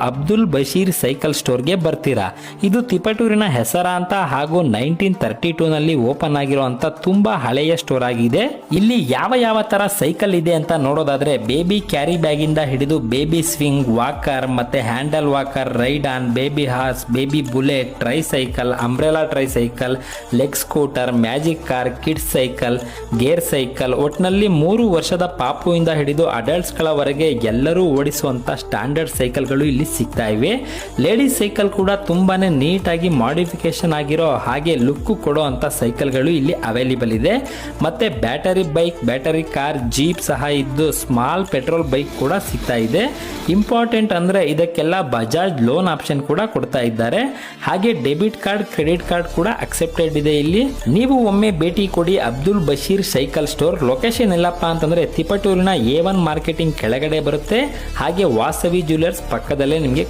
Abdul Bashir cycle ಸ್ಟೋರ್ಗೆ ಬರ್ತೀರಾ. ಇದು ತಿಪಟೂರಿನ ಹೆಸರಾಂತ ಹಾಗೂ 1932 ನಲ್ಲಿ ಓಪನ್ ಆಗಿರುವಂತ ತುಂಬಾ ಹಳೆಯ ಸ್ಟೋರ್ ಆಗಿದೆ. ಇಲ್ಲಿ ಯಾವ ತರ ಸೈಕಲ್ ಇದೆ ಅಂತ ನೋಡೋದಾದ್ರೆ ಬೇಬಿ ಕ್ಯಾರಿ ಬ್ಯಾಗ್ ಇಂದ ಹಿಡಿದು ಬೇಬಿ ಸ್ವಿಂಗ್, ವಾಕರ್ ಮತ್ತೆ handle walker, ride on, baby horse, baby bullet, tricycle, umbrella tricycle, leg scooter, magic car, kids cycle, gear cycle, ಒಟ್ನಲ್ಲಿ 3 ವರ್ಷದ ಪಾಪು ಇಂದ ಹಿಡಿದು ಅಡಲ್ಟ್ಸ್ ಗಳವರೆಗೆ ಎಲ್ಲರೂ ಓಡಿಸುವಂತ ಸ್ಟ್ಯಾಂಡರ್ಡ್ ಸೈಕಲ್ಗಳು ಇಲ್ಲಿ ಸಿಗ್ತಾ ಇವೆ. ಲೇಡೀಸ್ ಸೈಕಲ್ ಕೂಡ ತುಂಬಾನೇ ನೀಟಾಗಿ ಮಾಡಿಫಿಕೇಶನ್ ಆಗಿರೋ ಹಾಗೆ ಲುಕ್ ಕೊಡೋ ಅಂತ ಸೈಕಲ್ಗಳು ಇಲ್ಲಿ ಅವೈಲೇಬಲ್ ಇದೆ. ಮತ್ತೆ battery bike, battery car, jeep ಸಹ ಇದ್ದು ಸ್ಮಾಲ್ ಪೆಟ್ರೋಲ್ ಬೈಕ್ ಕೂಡ ಸಿಗ್ತಾ ಇದೆ. ಇಂಪಾರ್ಟೆಂಟ್ ಅಂದ್ರೆ ಇದಕ್ಕೆಲ್ಲ ಬಜಾಜ್ ಲೋನ್ ಆಪ್ಷನ್ ಕೂಡ ಕೊಡ್ತಾ ಇದ್ದಾರೆ. ಹಾಗೆ ಡೆಬಿಟ್ ಕಾರ್ಡ್, ಕ್ರೆಡಿಟ್ ಕಾರ್ಡ್ ಕೂಡ ಅಕ್ಸೆಪ್ಟೆಡ್ ಇದೆ ಇಲ್ಲಿ. ನೀವು ಒಮ್ಮೆ ಭೇಟಿ ಕೊಡಿ Abdul Bashir cycle store. Location ಎಲ್ಲಪ್ಪ ಅಂತಂದ್ರೆ ತಿಪಟೂರಿನ A1 ಮಾರ್ಕೆಟಿಂಗ್ ಕೆಳಗಡೆ ಬರುತ್ತೆ. ಹಾಗೆ ವಾಸವಿ ಜ್ಯುವೆಲರ್ಸ್ ಪಕ್ಕದಲ್ಲೇ ನಿಮಗೆ